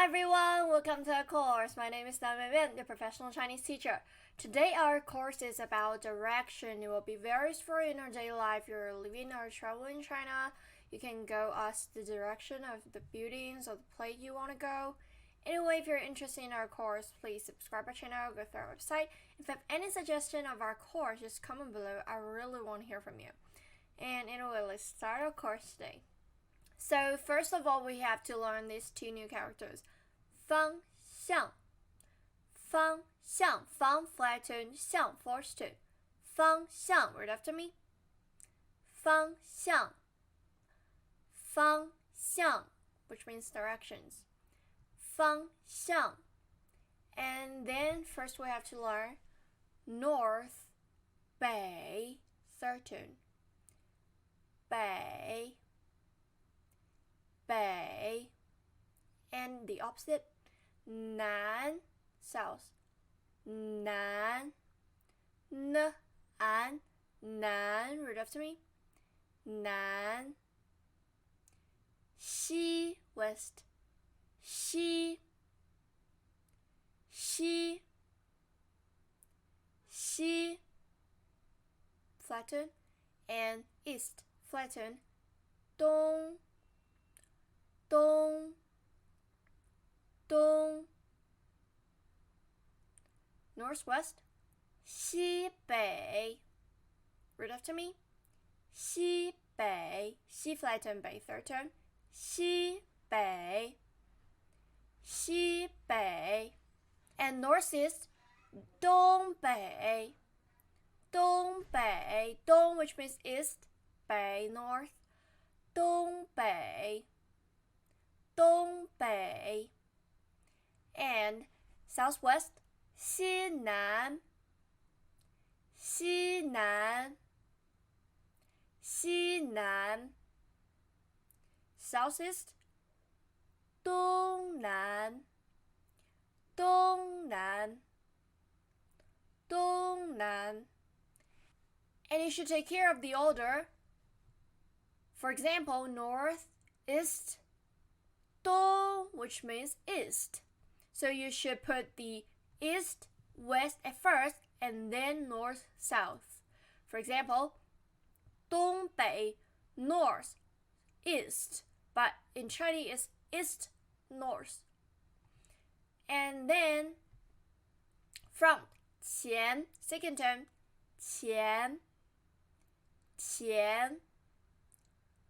everyone, welcome to our course. My name is Nan your professional Chinese teacher. Today our course is about direction. It will be very useful in our daily life. You're living or traveling in China. You can go ask the direction of the buildings or the place you want to go. Anyway, if you're interested in our course, please subscribe our channel, go to our website. If you have any suggestion of our course, just comment below. I really want to hear from you. And anyway, let's start our course today. So first of all, we have to learn these two new characters. 方向 方向 方flattened 向 forced to 方向 read after me 方向 方向 which means directions 方向 and then first we have to learn north 北 certain 北 北 and the opposite 南 south 南 n an 南 read after me 南 西 west 西 西 西 flatten and east flatten 东 东 东 northwest 西北 read after me 西北 西 flatten 北 third tone 西北 西北 and northeast 东北 东北 东 which means east 北 north 东北 东北 and southwest 西南 西南 西南 southeast 东南 东南 东南 and you should take care of the order. For example, north, east, 东 which means east. So you should put the east, west at first and then north, south. For example, 东北 north, east, but in Chinese it's east, north. And then front 前 second term 前 前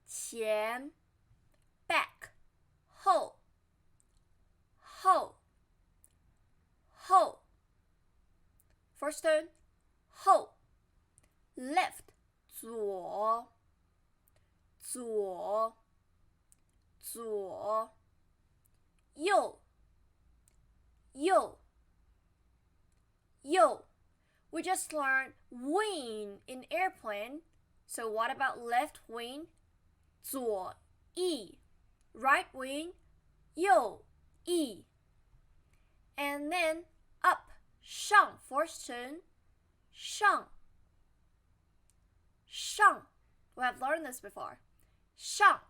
前 back 后 后 后 first turn 后 left 左 左 左 右 右 右 we just learned wing in airplane. So what about left wing? 左翼 right wing 右翼 and then up 上 first turn 上 上 we have learned this before 上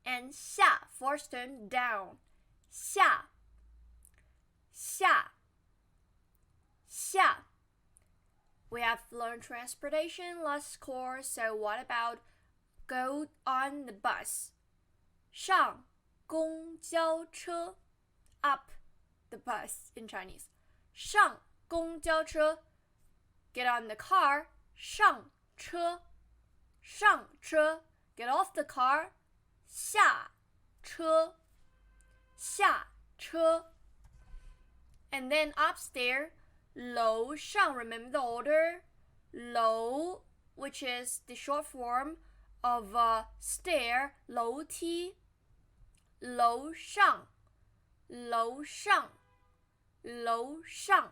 and 下 first turn down 下 下 下 we have learned transportation last course, so what about go on the bus 上公交车 up the bus in Chinese 上公交车 get on the car 上车上车 get off the car 下车下车 and then upstairs 楼上 remember the order 楼 which is the short form of stair 楼梯楼上楼上楼上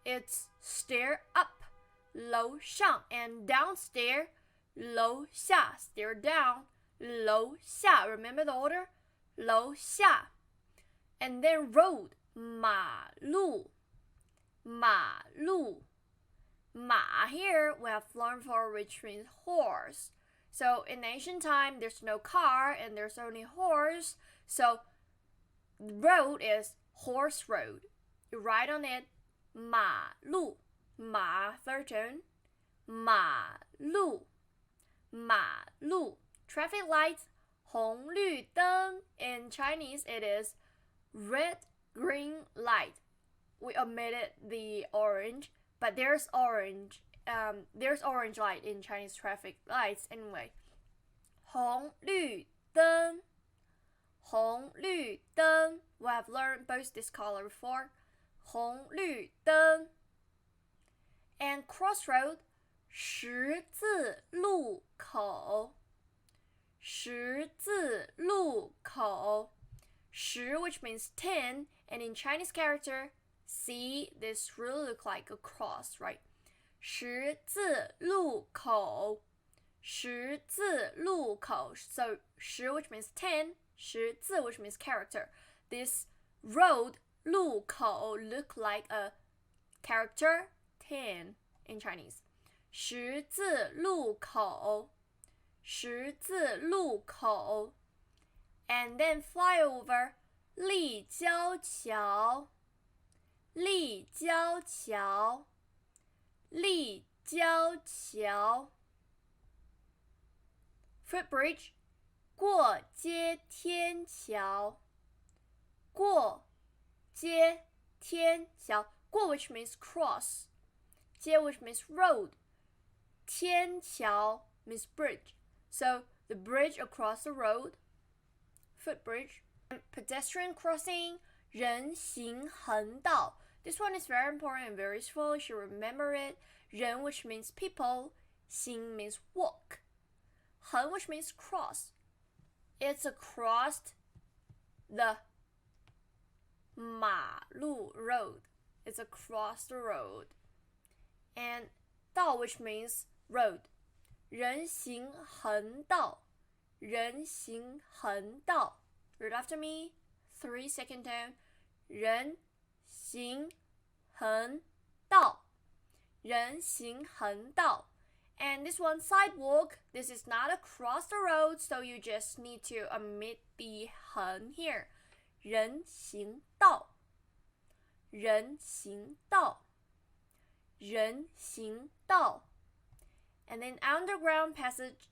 it's stair up 楼上 and downstairs 楼下 stair down 楼下 remember the order 楼下 and then road 马路马路 Ma here we have learned for which means horse. So in ancient time there's no car and there's only horse. So road is horse road. You ride on it. 马路, 马 third tone. 马路, 马路. Traffic lights, 红绿灯. In Chinese, it is red, green light. We omitted the orange, but there's orange light in Chinese traffic lights anyway. 红绿灯, 红绿灯. We have learned both this color before. 红绿灯. And crossroad, 十字路口, 十字路口. 十, which means 10, and in Chinese character, see, this really look like a cross, right? 十字路口, 十字路口. So 十, which means 10, 十字, which means character. This road, 路口, look like a character 10 in Chinese. 十字路口, 十字路口. And then fly over 立交桥, 立交桥, 立交桥. Footbridge, 过街天桥, 过街天桥. 过 which means cross, 街 which means road, 天桥 means bridge. So the bridge across the road, footbridge. Pedestrian crossing, 人行横道. This one is very important and very useful. You should remember it. 人 which means people, 行 means walk. 横 which means cross. It's across the 马路 road. It's across the road. And 道 which means road. 人行横道, 人行横道. Read after me, 3-second tone. 人行横道, 人行横道. And this one, sidewalk, this is not across the road, so you just need to omit the 横 here. 人行道, 人行道, 人行道. And then underground passage,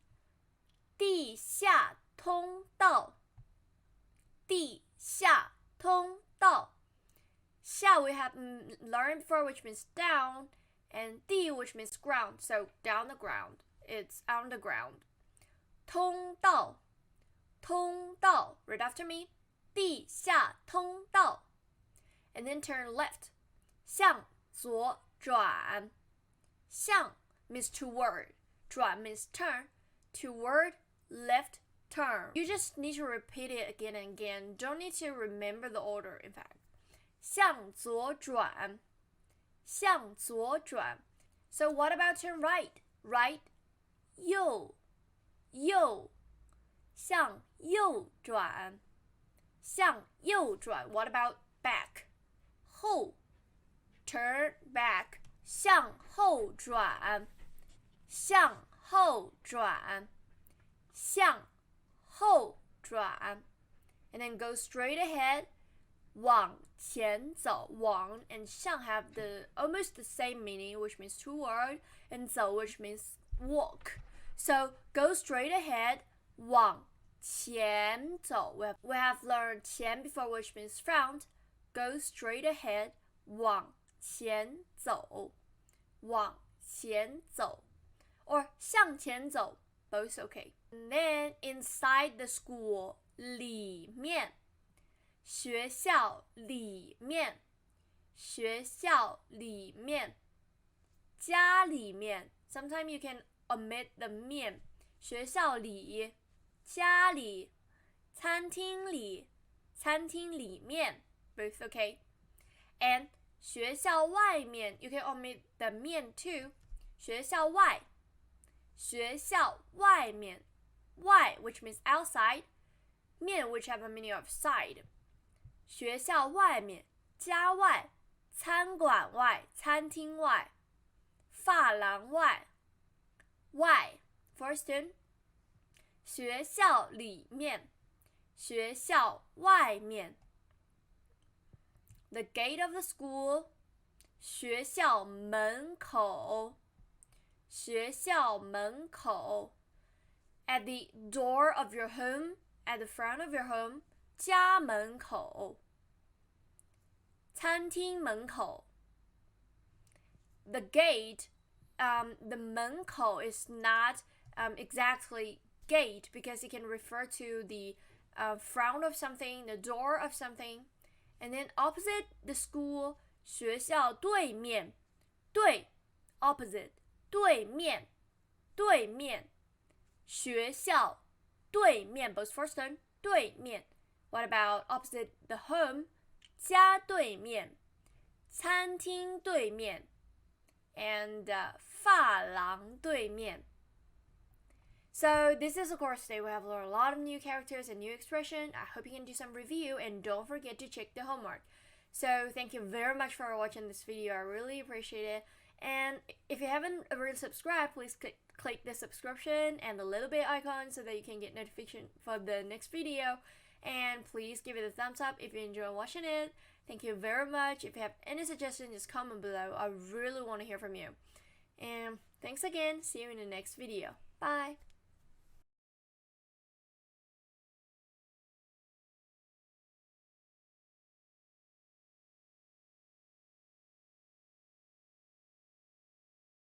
地下通道, 地下通道. 下 we have learned before, which means down, and 地 which means ground, so down the ground. It's underground. 通道, 通道. Read after me. 地下通道. And then turn left. 向左转. 向 means toward. 转 means turn. Toward, left, turn. You just need to repeat it again and again. Don't need to remember the order, in fact. 向左转. 向左转. So what about turn right? Right, 右, 右. 向右转. 向右转. What about back? 后. Turn back. 向后转. 向后转. 向后转. And then go straight ahead. 往前走. 往 and 向 have almost the same meaning, which means toward, and 走 which means walk. So go straight ahead. 往前走. We have learned 前 before, which means front. Go straight ahead. 往前走. 往前走. Or 向前走. Both okay. And then inside the school, 里面. 学校里面. 学校里面. 家里面. Sometimes you can omit the 面. 学校里. 家里. 餐厅里. 餐厅里面. Both okay. And 学校外面. You can omit the 面 too. 学校外. 学校外面. 外 which means outside. 面 which have a meaning of side. 学校外面. 家外. 餐馆外. 餐厅外. 发廊外. 外 first one. 学校里面. 学校外面. The gate of the school. 学校门口。学校门口。At the door of your home. At the front of your home. 家门口。餐厅门口。The gate, the 门口 is not exactly gate because it can refer to the front of something, the door of something. And then opposite the school, 学校对面。对 opposite 对面对面学校对面 both first term 对面 What about opposite the home 家对面餐厅对面 and 发廊对面 So this is of course today we have learned a lot of new characters and new expression. I hope you can do some review and don't forget to check the homework. So thank you very much for watching this video. I really appreciate it. And if you haven't already subscribed, please click the subscription and the little bell icon so that you can get notification for the next video. And please give it a thumbs up if you enjoy watching it. Thank you very much. If you have any suggestions, just comment below. I really want to hear from you. And thanks again. See you in the next video. Bye.